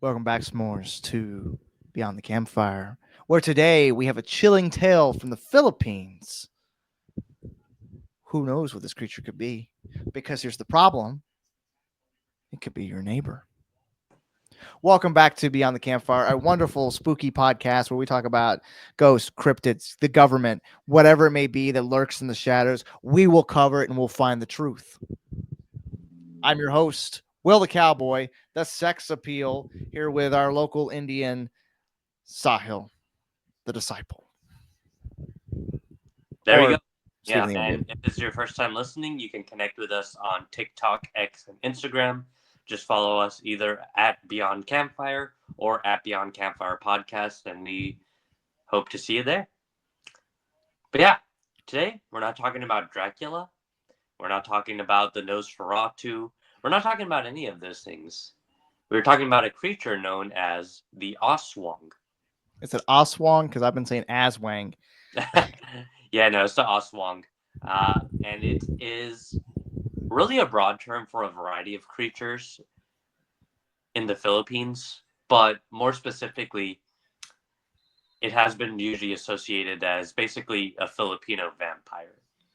Welcome back, S'mores, to Beyond the Campfire, where today we have a chilling tale from the Philippines. Who knows what this creature could be? Because here's the problem, it could be your neighbor. Welcome back to Beyond the Campfire, a wonderful, spooky podcast where we talk about ghosts, cryptids, the government, whatever it may be that lurks in the shadows. We will cover it and we'll find the truth. I'm your host, Will the Cowboy, the sex appeal, here with our local Indian, Sahil, the disciple. There we Or go. Stephen Yeah, the and Indian. if this is your first time listening, you can connect with us on TikTok, X, and Instagram. Just follow us either at Beyond Campfire or at Beyond Campfire Podcast, and we hope to see you there. But yeah, today we're not talking about Dracula. We're not talking about the Nosferatu. We're not talking about any of those things. We're talking about a creature known as the Aswang. Is it Aswang? Because I've been saying Aswang. Yeah, no, it's the Aswang. And it is really a broad term for a variety of creatures in the Philippines, but more specifically, it has been usually associated as basically a Filipino vampire.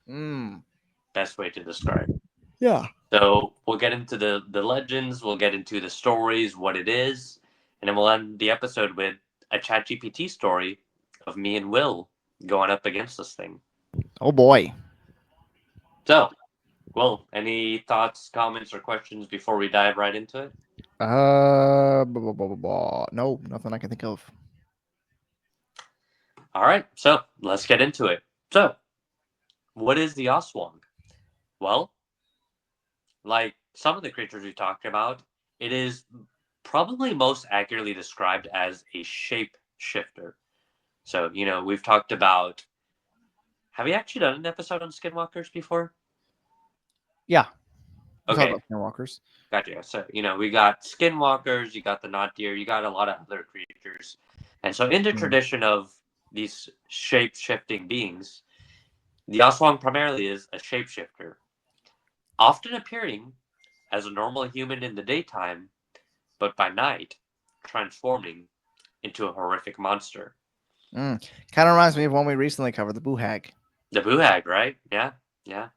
Mm. Best way to describe. Yeah. So we'll get into the legends, we'll get into the stories, what it is, and then we'll end the episode with a ChatGPT story of me and Will going up against this thing. Oh boy. So, Will, any thoughts, comments, or questions before we dive right into it? No, nothing I can think of. All right, so let's get into it. So, what is the Aswang? Well, like some of the creatures we talked about, it is probably most accurately described as a shape shifter. So, we've talked about. Have we actually done an episode on skinwalkers before? Yeah. We talked Okay, about skinwalkers. gotcha. So, we got skinwalkers, you got the not deer, you got a lot of other creatures. And so, in the Mm. tradition of these shape shifting beings, the Aswang primarily is a shapeshifter, often appearing as a normal human in the daytime, but by night, transforming into a horrific monster. Mm. Kind of reminds me of one we recently covered, the Boo Hag. The Buhag, right? Yeah, yeah.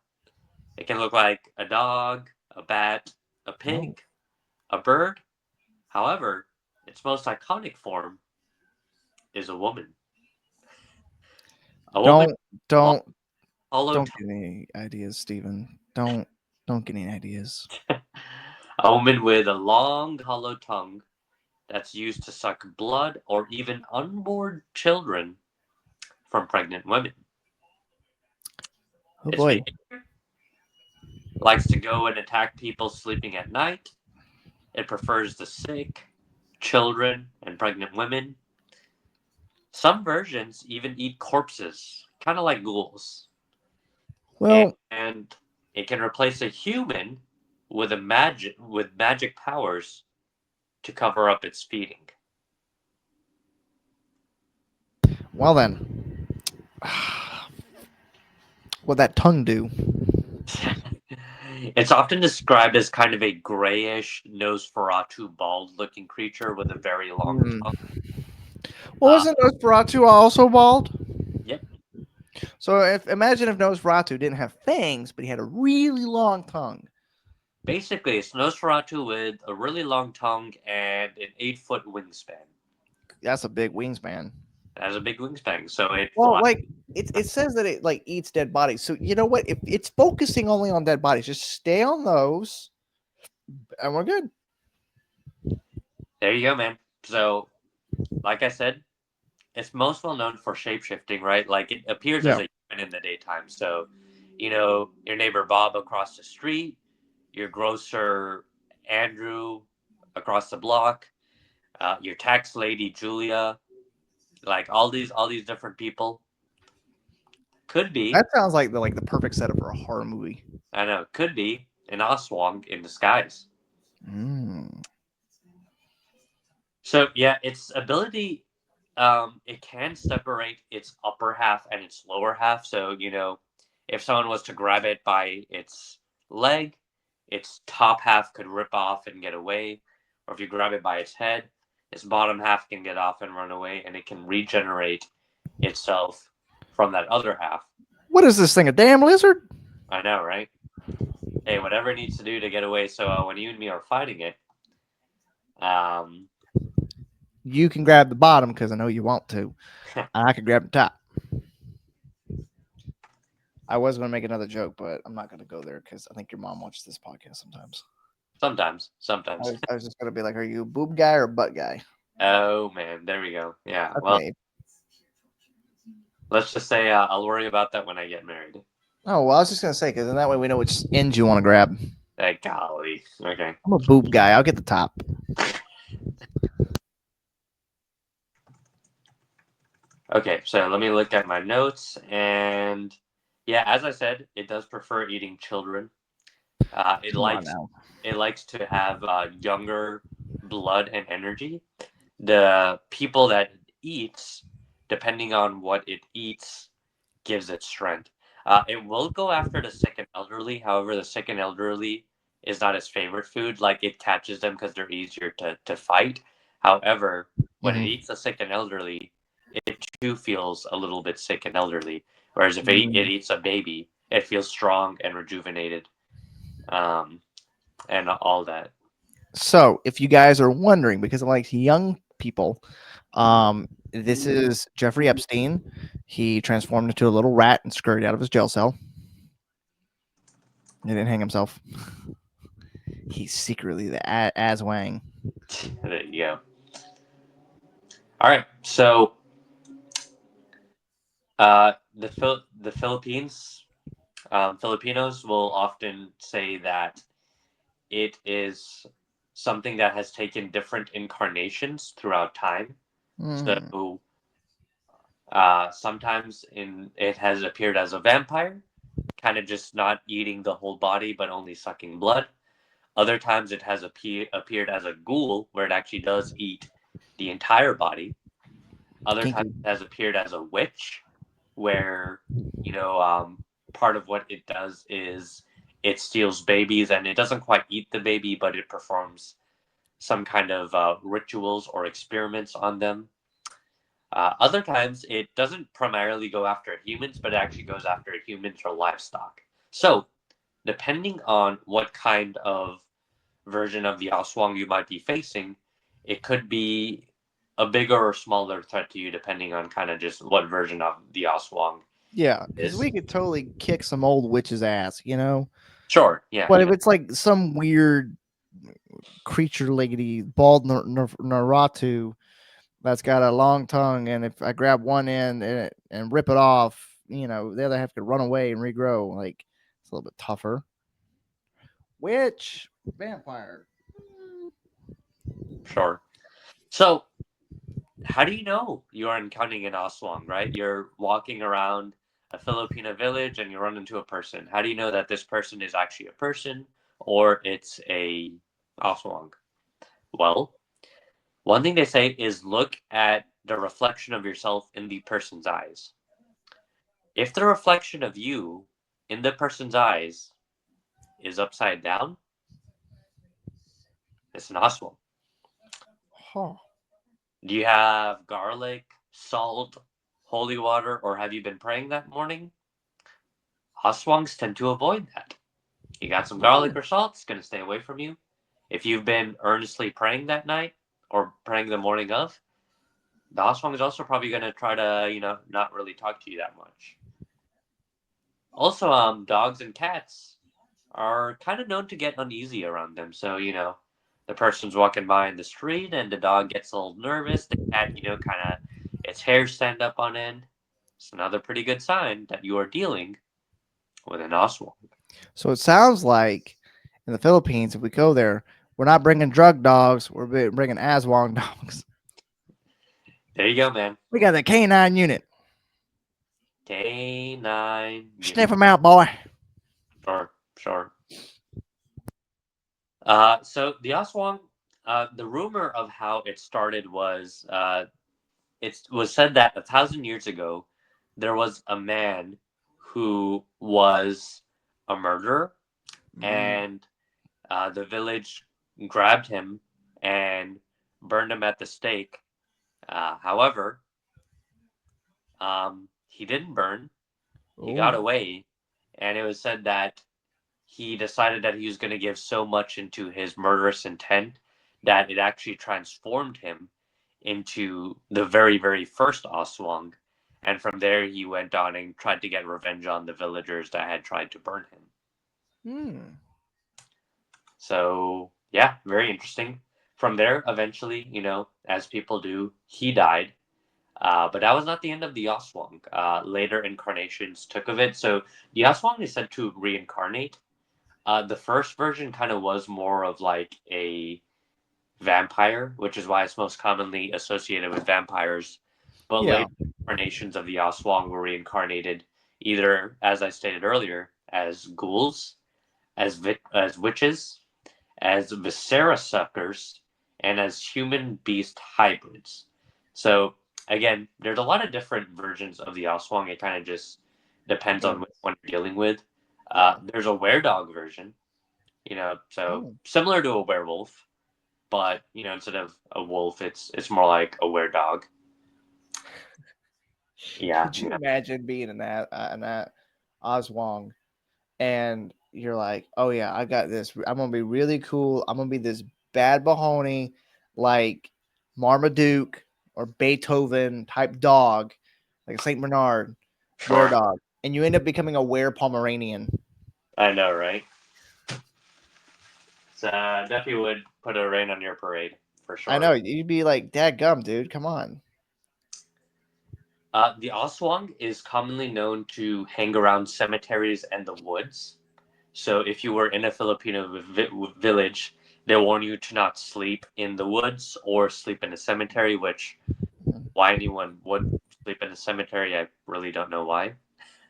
It can look like a dog, a bat, a Oh. pig, a bird. However, its most iconic form is a woman. A woman Don't with a long, don't hollow don't get any ideas, Stephen. Don't get any ideas. a woman with a long, hollow tongue that's used to suck blood or even unborn children from pregnant women. Oh Its boy. behavior likes to go and attack people sleeping at night. It prefers the sick, children, and pregnant women. Some versions even eat corpses, kind of like ghouls. Well, And it can replace a human with magic powers to cover up its feeding. well then. What that tongue do? It's often described as kind of a grayish Nosferatu bald-looking creature with a very long Hmm. tongue. Well, Uh, wasn't Nosferatu also bald? yep. So if imagine if Nosferatu didn't have fangs, but he had a really long tongue. Basically, it's Nosferatu with a really long tongue and an 8-foot wingspan. That's a big wingspan. It has a big wingspan, so it Well, flies. like it says that it like eats dead bodies. So you know what? If it's focusing only on dead bodies, just stay on those, and we're good. There you go, man. So, like I said, it's most well known for shapeshifting, right? Like it appears Yeah. as a human in the daytime. So, your neighbor Bob across the street, your grocer Andrew across the block, your tax lady Julia, like all these different people could be, That sounds like the perfect setup for a horror movie. I know, could be an Oswald in disguise. Mm. So yeah, its ability, it can separate its upper half and its lower half. So if someone was to grab it by its leg, its top half could rip off and get away, or if you grab it by its head, its bottom half can get off and run away, and it can regenerate itself from that other half. What is this thing? A damn lizard? I know, right? Hey, whatever it needs to do to get away. So when you and me are fighting it, um, You can grab the bottom because I know you want to. I can grab the top. I was going to make another joke, but I'm not going to go there because I think your mom watches this podcast sometimes. sometimes. I was just going to be like, are you a boob guy or a butt guy? Oh man, there we go. Yeah. Well, Okay. let's just say I'll worry about that when I get married. Oh, well, I was just going to say because then that way we know which ends you want to grab. Hey, golly. Okay. I'm a boob guy. I'll get the top. Okay, so let me look at my notes. And yeah, as I said, it does prefer eating children. It Come on likes now. it likes to have younger blood and energy. The people that it eats, depending on what it eats, gives it strength. It will go after the sick and elderly. However, the sick and elderly is not its favorite food. Like it catches them because they're easier to fight. However, when it Mm-hmm. eats the sick and elderly, it too feels a little bit sick and elderly. Whereas if it Mm. eats a baby, it feels strong and rejuvenated, um, and all that. So, if you guys are wondering, because I like young people, this is Jeffrey Epstein. He transformed into a little rat and scurried out of his jail cell. He didn't hang himself. He's secretly the Aswang. There you go. All right, so the Philippines, Filipinos will often say that it is something that has taken different incarnations throughout time. Mm. So sometimes it has appeared as a vampire, kind of just not eating the whole body but only sucking blood. Other times it has appeared as a ghoul, where it actually does eat the entire body. Other times Kinky. it has appeared as a witch, where you know part of what it does is it steals babies, and it doesn't quite eat the baby, but it performs some kind of rituals or experiments on them. Other times, it doesn't primarily go after humans, but it actually goes after humans or livestock. So, depending on what kind of version of the Aswang you might be facing, it could be a bigger or smaller threat to you, depending on kind of just what version of the Aswang Yeah, because is. we could totally kick some old witch's ass, you know? Sure, yeah, But you if know, it's like some weird creature lady, bald Naratu that's got a long tongue, and if I grab one end and rip it off, the other half could run away and regrow. Like, it's a little bit tougher. Witch, vampire. sure. So, how do you know you are encountering an Aswang, right? You're walking around a Filipino village and you run into a person. How do you know that this person is actually a person or it's a Aswang? Well, one thing they say is look at the reflection of yourself in the person's eyes. If the reflection of you in the person's eyes is upside down, it's an Aswang. Huh. Do you have garlic, salt, holy water, or have you been praying that morning? Aswangs tend to avoid that. You got some garlic or salt, it's going to stay away from you. If you've been earnestly praying that night or praying the morning of, the Aswang is also probably going to try to, not really talk to you that much. Also, dogs and cats are kind of known to get uneasy around them. So, the person's walking by in the street and the dog gets a little nervous. The cat, kind of its hair stand up on end. It's another pretty good sign that you are dealing with an Aswang. So it sounds like in the Philippines, if we go there, we're not bringing drug dogs, we're bringing Aswang dogs. There you go, man. We got the canine unit. K9 Sniff unit. them out, boy. Sure, sure. So the Aswang, the rumor of how it started was, it was said that 1,000 years ago, there was a man who was a murderer, Mm. and the village grabbed him and burned him at the stake. However, he didn't burn. He got Oh. away, and it was said that he decided that he was going to give so much into his murderous intent that it actually transformed him into the very, very first Aswang. And from there, he went on and tried to get revenge on the villagers that had tried to burn him. Hmm. So, yeah, very interesting. From there, eventually, as people do, he died. But that was not the end of the Aswang. Later incarnations took of it. So the Aswang is said to reincarnate. The first version kind of was more of like a vampire, which is why it's most commonly associated with vampires. But Yeah. later incarnations of the Aswang were reincarnated either, as I stated earlier, as ghouls, as witches, as viscera suckers, and as human beast hybrids. So again, there's a lot of different versions of the Aswang. It kind of just depends on Does. which one you're dealing with. Yeah. There's a were-dog version, so Oh. similar to a werewolf, but instead of a wolf, it's more like a were-dog. Yeah, Could you imagine being in that Oswong, and you're like, oh yeah, I got this. I'm gonna be really cool. I'm gonna be this bad Mahoney, like Marmaduke or Beethoven type dog, like Saint Bernard, were sure. dog, and you end up becoming a were Pomeranian. I know, right? So definitely would put a rain on your parade for I know sure. you'd be like, Dad gum, dude, come on. The Aswang is commonly known to hang around cemeteries and the woods. So if you were in a Filipino village, they warn you to not sleep in the woods or sleep in a cemetery, which Mhm. why anyone would sleep in a cemetery, I really don't know why.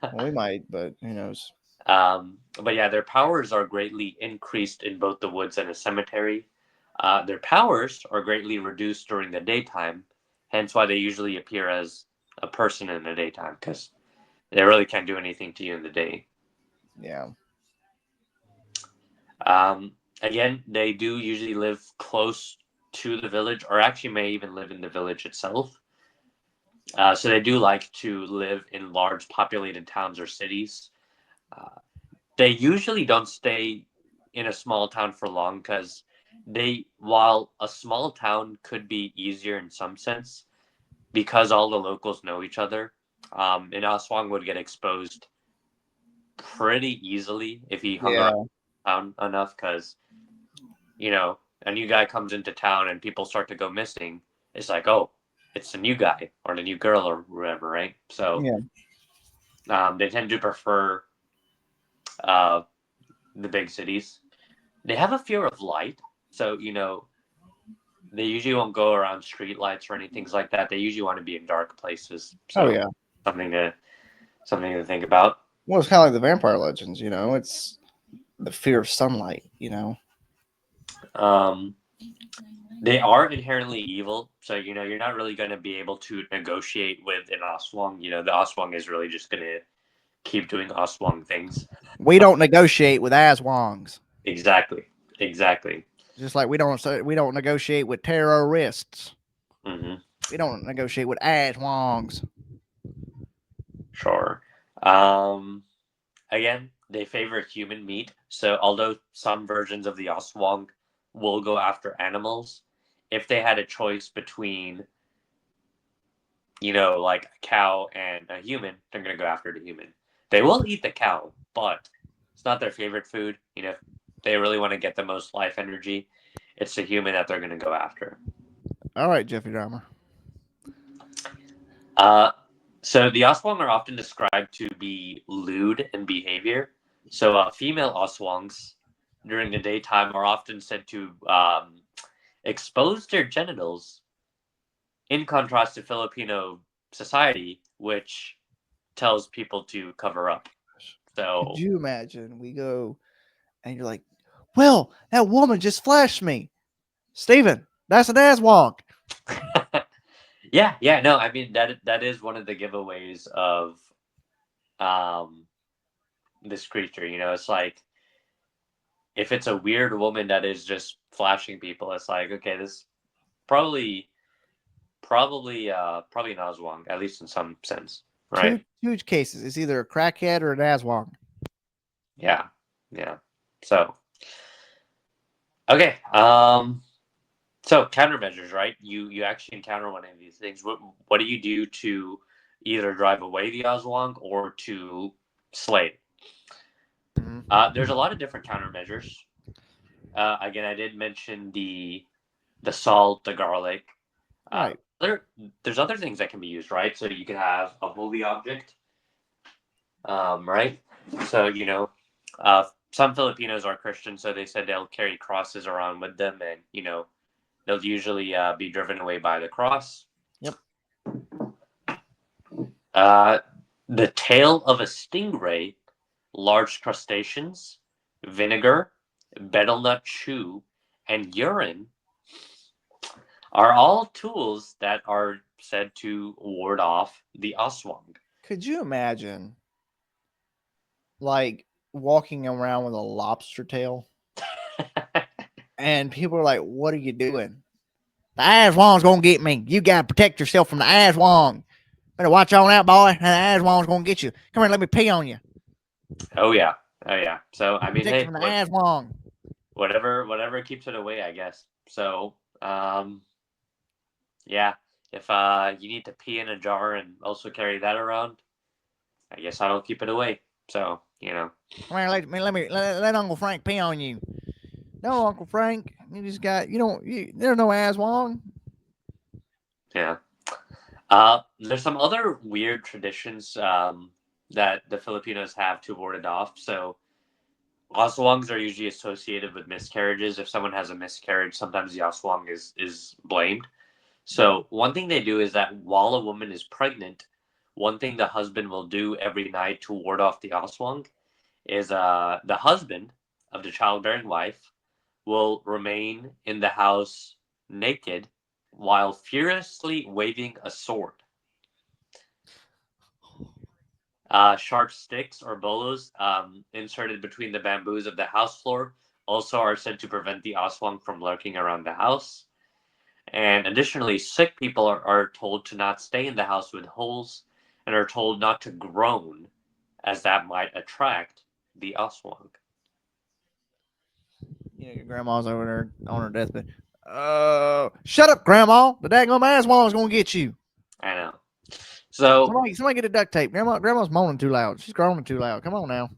Well, we might, but who knows? But yeah, their powers are greatly increased in both the woods and a cemetery. Their powers are greatly reduced during the daytime, hence why they usually appear as a person in the daytime, because they really can't do anything to you in the day. Yeah. Again, they do usually live close to the village, or actually may even live in the village itself. So they do like to live in large populated towns or cities. Uh, they usually don't stay in a small town for long because while a small town could be easier in some sense, because all the locals know each other, and Aswang would get exposed pretty easily if he hung around Yeah. town enough because a new guy comes into town and people start to go missing. It's like, oh, it's the new guy or the new girl or whatever, right? So Yeah. they tend to prefer uh, the big cities. They have a fear of light, so they usually won't go around street lights or anything like that. They usually want to be in dark places. Oh So yeah. something to something to think about. Well, it's kind of like the vampire legends, you know. It's the fear of sunlight, you know. Um, they are inherently evil, so you're not really going to be able to negotiate with an Aswang. The Aswang is really just going to keep doing Aswang things. We don't negotiate with Aswangs, Exactly, exactly. just like we don't negotiate with terrorists. Hmm. We don't negotiate with Aswangs. Sure. Um, Again, they favor human meat. So although some versions of the Aswang will go after animals, if they had a choice between, like a cow and a human, they're going to go after the human. They will eat the cow, but it's not their favorite food. If they really want to get the most life energy, it's the human that they're going to go after. All right, Jeffrey Dahmer. Uh, so the Aswang are often described to be lewd in behavior. So female Aswangs during the daytime are often said to expose their genitals, in contrast to Filipino society, which tells people to cover up. Could So you imagine? We go and you're like, "Well, that woman just flashed me, Steven, that's an Aswang." yeah, yeah, no, I mean that is one of the giveaways of um, this creature. It's like if it's a weird woman that is just flashing people, it's like okay, this probably an Aswang, at least in some sense, right? Two cases. It's either a crackhead or an Aswang. Yeah, yeah. So okay, so countermeasures, right? You actually encounter one of these things. What do you do to either drive away the Aswang or to slay it? There's a lot of different countermeasures. Again, I did mention the salt, the garlic. Right. There's other things that can be used, right? So you can have a holy object, right? So some Filipinos are Christian, so they said they'll carry crosses around with them, and they'll usually be driven away by the cross. Yep. The tail of a stingray, large crustaceans, vinegar, betel nut chew, and urine are all tools that are said to ward off the Aswang. Could you imagine, like, walking around with a lobster tail, and people are like, "What are you doing?" The Aswang's gonna get me. You gotta protect yourself from the Aswang. Better watch on out, boy. The Aswang's gonna get you. Come here, let me pee on you. Oh yeah, oh yeah. So I mean, Protect you hey, from the Aswang. whatever keeps it away, I guess. So yeah, if you need to pee in a jar and also carry that around, I guess that'll keep it away. So Come here, let Uncle Frank pee on you. No, Uncle Frank, you just got there's no Aswang. yeah. There's some other weird traditions that the Filipinos have to ward it off. So Aswangs are usually associated with miscarriages. If someone has a miscarriage, sometimes the Aswang is blamed. So one thing they do is that while a woman is pregnant, one thing the husband will do every night to ward off the Aswang is the husband of the childbearing wife will remain in the house naked while furiously waving a sword. Sharp sticks or bolos inserted between the bamboos of the house floor also are said to prevent the Aswang from lurking around the house. And additionally, sick people are told to not stay in the house with holes and are told not to groan, as that might attract the Aswang. Your grandma's over there on her deathbed. Shut up, Grandma. The daggone Aswang's gonna get you. I know. So, Somebody get a duct tape. Grandma's moaning too loud. She's groaning too loud. Come on now.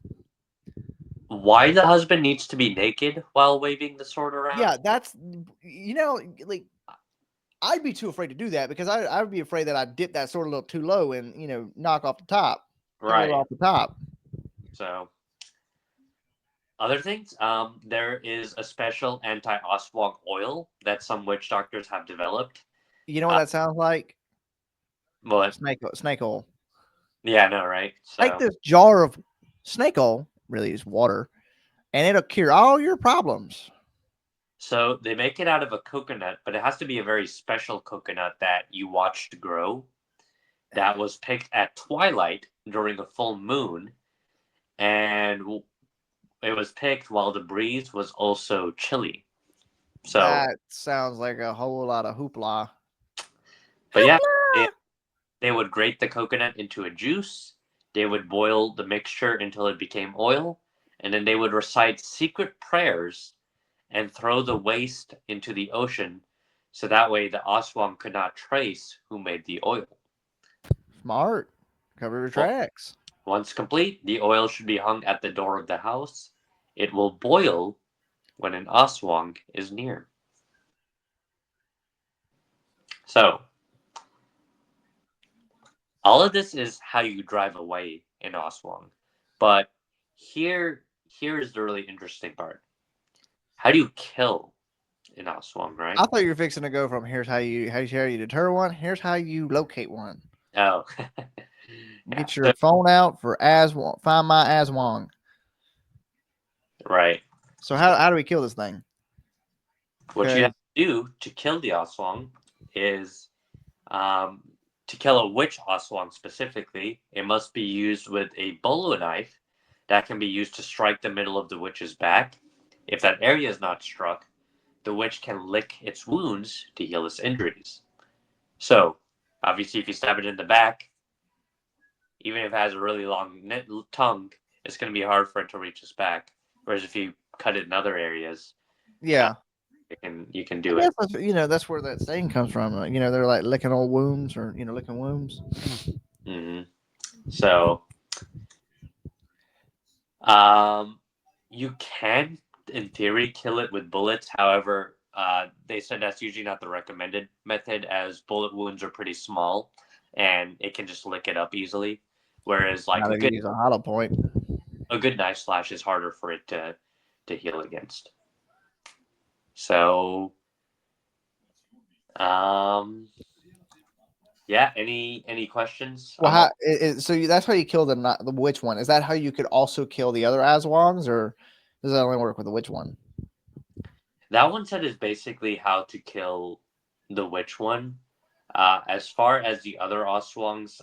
why the husband needs to be naked while waving the sword Yeah, around? that's like I'd be too afraid to do that because I would be afraid that I'd dip that sword a little too low and knock off the top, get a little Right. off the top. So, other things, there is a special anti-Aswang oil that some witch doctors have developed. You know what Uh, that sounds like? but Snake oil. yeah, no, right? Take So, this jar of snake oil, really is water, and it'll cure all your problems. so they make it out of a coconut, but it has to be a very special coconut that you watched grow. That was picked at twilight during a full moon, and it was picked while the breeze was also chilly. So, That sounds like a whole lot of hoopla. but yeah, Hoopla! they would grate the coconut into a juice. They would boil the mixture until it became oil, and then they would recite secret prayers and throw the waste into the ocean, so that way the Aswang could not trace who made the oil. Smart. Cover your Well, tracks. once complete, the oil should be hung at the door of the house. It will boil when an Aswang is near. So, all of this is how you drive away an Aswang. But here is the really interesting part. How do you kill an Aswang, right? I thought you were fixing to go from here's how you deter one. Here's how you locate one. Oh, yeah. Get your phone out for Aswang. Find my Aswang. Right. So how do we kill this thing? What you have Because to do to kill the Aswang is um, to kill a witch Aswang specifically, it must be used with a bolo knife that can be used to strike the middle of the witch's back. If that area is not struck, the witch can lick its wounds to heal its injuries. So, obviously, if you stab it in the back, even if it has a really long tongue, it's going to be hard for it to reach its back. Whereas if you cut it in other areas, uh, Yeah. you can I do guess it. that's where that saying comes from. They're like licking old wounds or licking wounds. Hmm. So, um, you can, in theory, kill it with bullets. However, they said that's usually not the recommended method, as bullet wounds are pretty small and it can just lick it up easily. Whereas, like Not if you use a hollow point. a good knife slash is harder for it to heal against. So, um, yeah. Any questions? Well, so that's how you kill the witch one. Is that how you could also kill the other Aswangs, or does that only work with the witch one? That one said is basically how to kill the witch one. As far as the other Oswangs,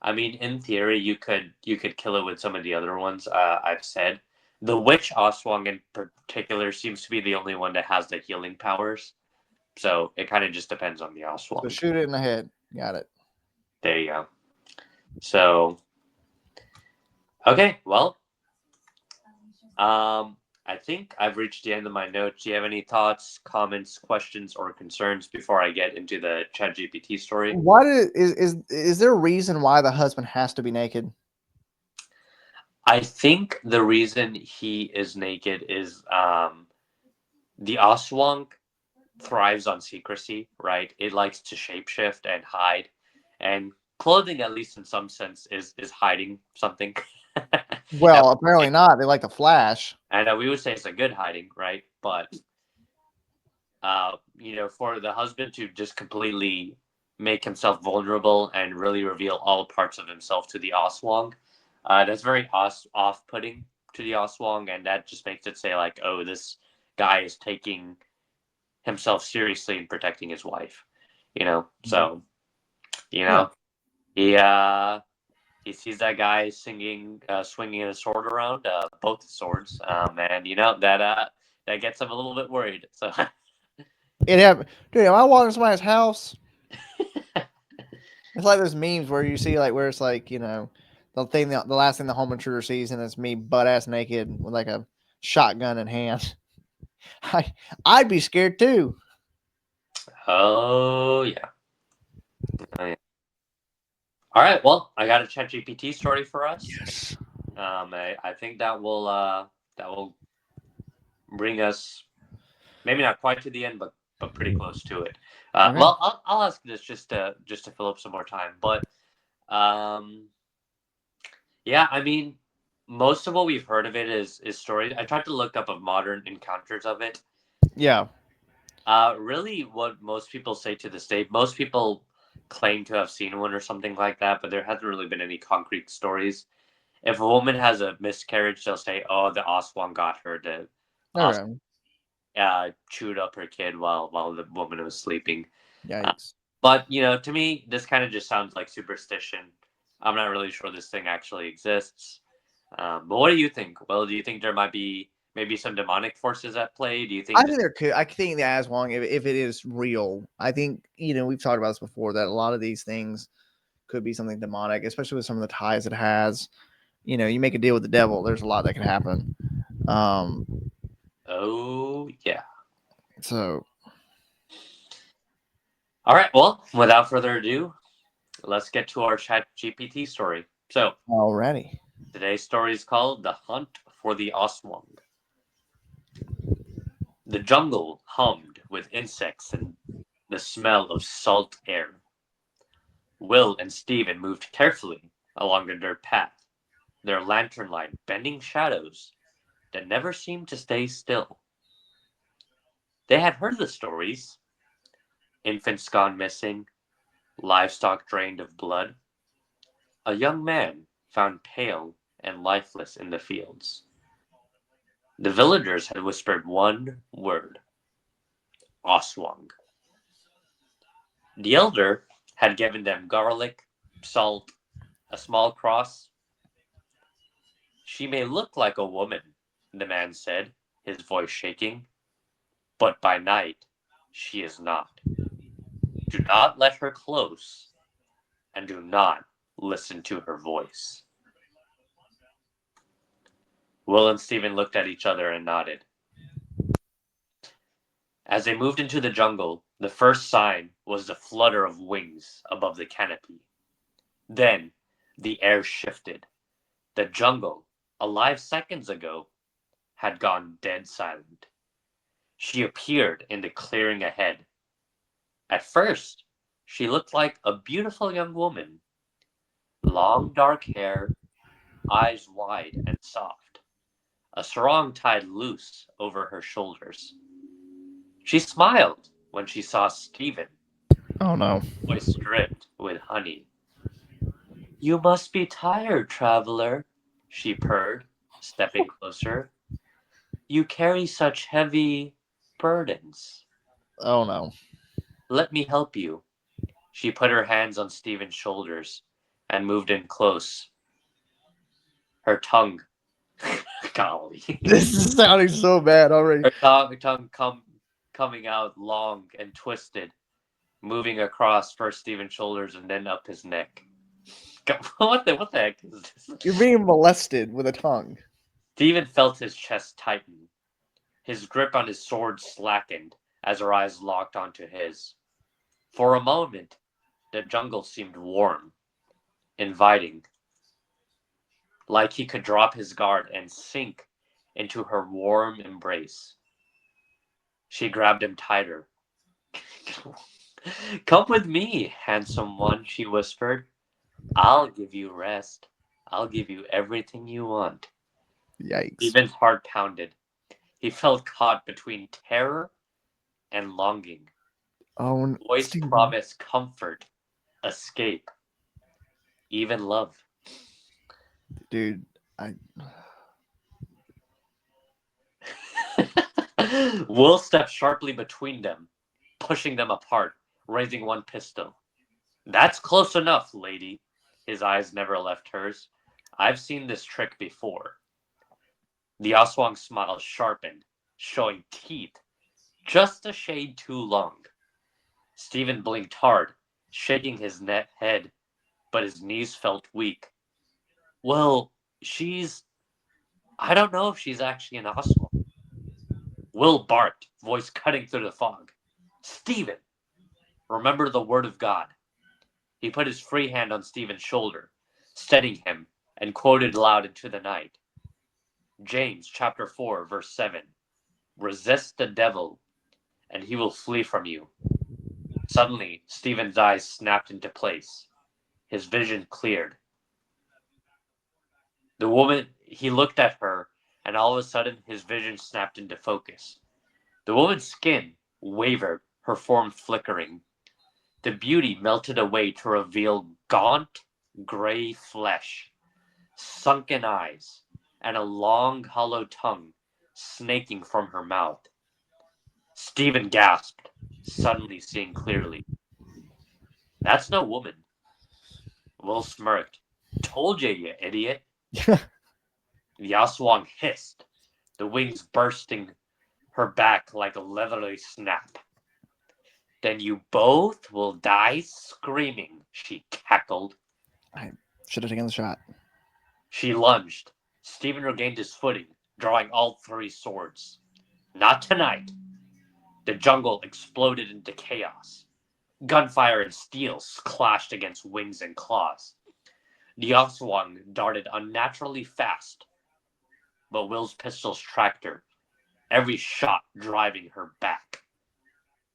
I mean, in theory, you could kill it with some of the other ones. I've said the witch Oswang in particular seems to be the only one that has the healing powers. So it kind of just depends on the So Oswang. shoot it in the head. Got it. There you go. So okay, well, I think I've reached the end of my notes. Do you have any thoughts, comments, questions, or concerns before I get into the ChatGPT story? Why is there a reason why the husband has to be naked? I think the reason he is naked is the Aswang thrives on secrecy, right? It likes to shapeshift and hide, and clothing, at least in some sense, is hiding something. And, Well, apparently not. They like to flash. we would say it's a good hiding, right? But for the husband to just completely make himself vulnerable and really reveal all parts of himself to the Aswang, that's very off-putting to the Aswang, and that just makes it say like, oh, this guy is taking himself seriously and protecting his wife. So you Yeah. know he sees that guy swinging a sword around, both swords, and that gets him a little bit worried. So It happened. Dude, am I walking somebody's house? It's like those memes where you see like where it's like the last thing the home intruder sees, and it's me butt ass naked with like a shotgun in hand. I I'd be scared too. oh yeah. Oh, yeah. All right, well, I got a ChatGPT story for us. Yes. I think that will bring us maybe not quite to the end, but pretty close to it. Okay. Well, I'll ask this just to fill up some more time, but um, yeah, I mean, most of what we've heard of it is stories. I tried to look up of modern encounters of it. Yeah. Really, what most people say to this day, most people claim to have seen one or something like that, but there hasn't really been any concrete stories. If a woman has a miscarriage, they'll say, "Oh, the Aswang got her. The Os Okay. chewed up her kid while the woman was sleeping." Uh, Yikes. but to me, this kind of just sounds like superstition. I'm not really sure this thing actually exists. But what do you think? Well, do you think there might be maybe some demonic forces at play? Do you I think this? think there could. I think the Aswang, if it is real, I think we've talked about this before that a lot of these things could be something demonic, especially with some of the ties it has. You make a deal with the devil. There's a lot that can happen. Um. Oh yeah. So. All right. Well, without further ado, let's get to our Chat GPT story. So Alrighty. today's story is called "The Hunt for the Aswang." The jungle hummed with insects and the smell of salt air. Will and Stephen moved carefully along the dirt path, their lantern light bending shadows that never seemed to stay still. They had heard the stories: infants gone missing, livestock drained of blood, a young man found pale and lifeless in the fields. The villagers had whispered one word: Aswang. The elder had given them garlic, salt, a small cross. She may look like a woman, the man said, his voice shaking, but by night she is not. Do not let her close, and do not listen to her voice. Will and Stephen looked at each other and nodded. As they moved into the jungle, the first sign was the flutter of wings above the canopy. Then the air shifted. The jungle, alive seconds ago, had gone dead silent. She appeared in the clearing ahead. At first, she looked like a beautiful young woman. Long dark hair, eyes wide and soft, a sarong tied loose over her shoulders. She smiled when she saw Stephen, Oh no. voice dripped with honey. You must be tired, traveler, she purred, stepping closer. You carry such heavy burdens. Oh no. Let me help you. She put her hands on Stephen's shoulders and moved in close. Her tongue, golly, This is sounding so bad already. her tongue coming out long and twisted, moving across first Stephen's shoulders and then up his neck. What the heck is this? You're being molested with a tongue. Stephen felt his chest tighten. His grip on his sword slackened as her eyes locked onto his. For a moment, the jungle seemed warm, inviting, like he could drop his guard and sink into her warm embrace. She grabbed him tighter. Come with me, handsome one, she whispered. I'll give you rest. I'll give you everything you want. Yikes. Stephen's heart pounded. He felt caught between terror and longing. Oh, Voice Stephen. promised comfort, escape, even love. Dude, I. Will stepped sharply between them, pushing them apart, raising one pistol. That's close enough, lady. His eyes never left hers. I've seen this trick before. The Aswang smile sharpened, showing teeth just a shade too long. Stephen blinked hard, shaking his head, but his knees felt weak. Well, I don't know if she's actually an Aswang. Will barked, voice cutting through the fog. Stephen, remember the word of God. He put his free hand on Stephen's shoulder, steadying him, and quoted aloud into the night. James chapter 4, verse 7. Resist the devil, and he will flee from you. Suddenly, Stephen's eyes snapped into place. His vision cleared. The woman, he looked at her, and all of a sudden his vision snapped into focus. The woman's skin wavered, her form flickering. The beauty melted away to reveal gaunt, gray flesh, sunken eyes, and a long, hollow tongue snaking from her mouth. Stephen gasped, suddenly seeing clearly. That's no woman. Will smirked. Told you idiot. The Aswang hissed, the wings bursting her back like a leathery snap. Then you both will die screaming, she cackled. I should have taken the shot. She lunged. Stephen regained his footing, drawing all three swords. Not tonight. The jungle exploded into chaos. Gunfire and steel clashed against wings and claws. The Aswang darted unnaturally fast, but Will's pistols tracked her, every shot driving her back.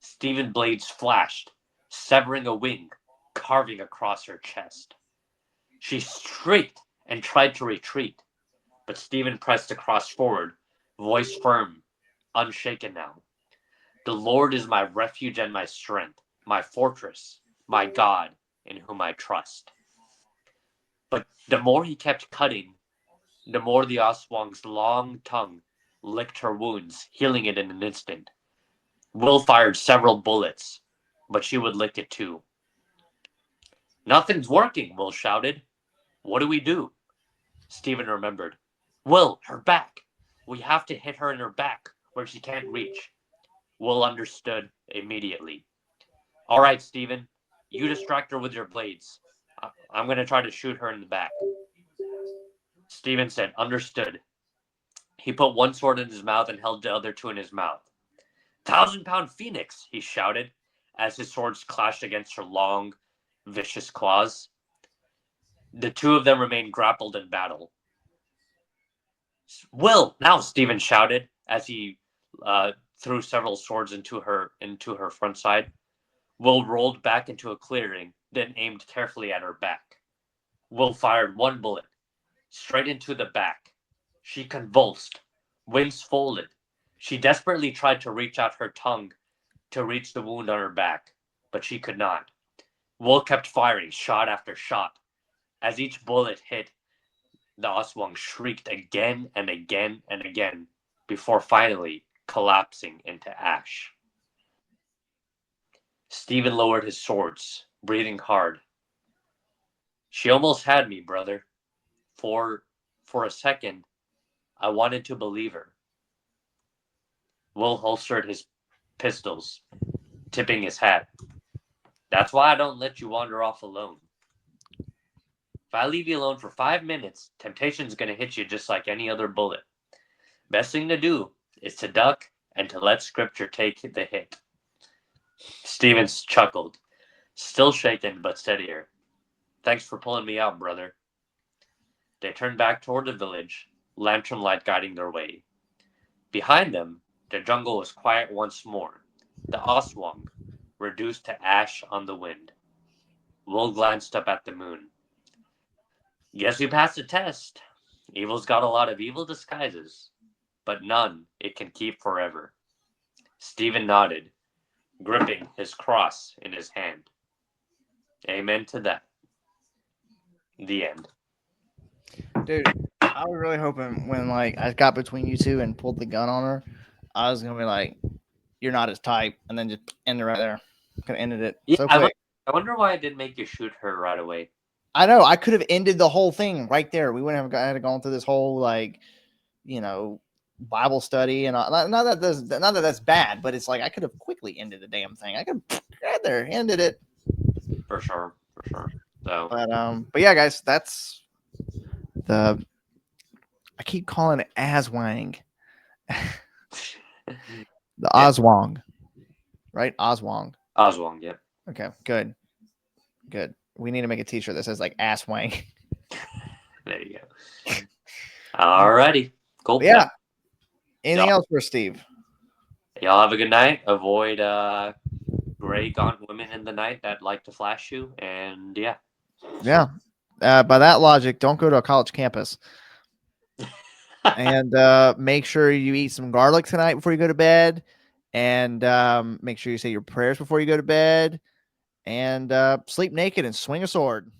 Stephen blades flashed, severing a wing, carving across her chest. She shrieked and tried to retreat, but Stephen pressed across forward, voice firm, unshaken now. The Lord is my refuge and my strength, my fortress, my God, in whom I trust. But the more he kept cutting, the more the Aswang's long tongue licked her wounds, healing it in an instant. Will fired several bullets, but she would lick it too. Nothing's working, Will shouted. What do we do? Stephen remembered. Will, her back. We have to hit her in her back, where she can't reach. Will understood immediately. All right, Stephen, you distract her with your blades. I'm going to try to shoot her in the back. Stephen said, understood. He put one sword in his mouth and held the other two in his mouth. 1,000-pound phoenix, he shouted as his swords clashed against her long, vicious claws. The two of them remained grappled in battle. Will, now, Stephen shouted as he threw several swords into her front side. Will rolled back into a clearing, then aimed carefully at her back. Will fired one bullet, straight into the back. She convulsed, wings folded. She desperately tried to reach out her tongue to reach the wound on her back, but she could not. Will kept firing shot after shot. As each bullet hit, the Aswang shrieked again and again and again before finally collapsing into ash. Stephen lowered his swords, breathing hard. She almost had me, brother. For a second, I wanted to believe her. Will holstered his pistols, tipping his hat. That's why I don't let you wander off alone. If I leave you alone for 5 minutes, temptation's gonna hit you just like any other bullet. Best thing to do is to duck and to let scripture take the hit. Stevens chuckled, still shaken but steadier. Thanks for pulling me out, brother. They turned back toward the village, lantern light guiding their way. Behind them, the jungle was quiet once more, the Aswang reduced to ash on the wind. Will glanced up at the moon. Guess we passed the test. Evil's got a lot of evil disguises, but none it can keep forever. Stephen nodded, gripping his cross in his hand. Amen to that. The end. Dude, I was really hoping when like I got between you two and pulled the gun on her, I was gonna be like, "You're not his type," and then just end it right there. Could have ended it Yeah, so quick. I wonder why I didn't make you shoot her right away. I know I could have ended the whole thing right there. We wouldn't have had to gone through this whole like, you know, Bible study and all. Not that that's bad, but it's like I could have quickly ended the damn thing. I could right there ended it. For sure. So But yeah, guys, that's the. I keep calling it Aswang. The yeah. Aswang, right? Aswang. Oswald, yeah. Okay, good. We need to make a T-shirt that says like Aswang. There you go. Alrighty. Cool. But yeah. Anything Y'all, else for Steve? y'all have a good night. Avoid gray gaunt women in the night that like to flash you, and yeah. Yeah. By that logic, don't go to a college campus. And make sure you eat some garlic tonight before you go to bed. And make sure you say your prayers before you go to bed. And sleep naked and swing a sword.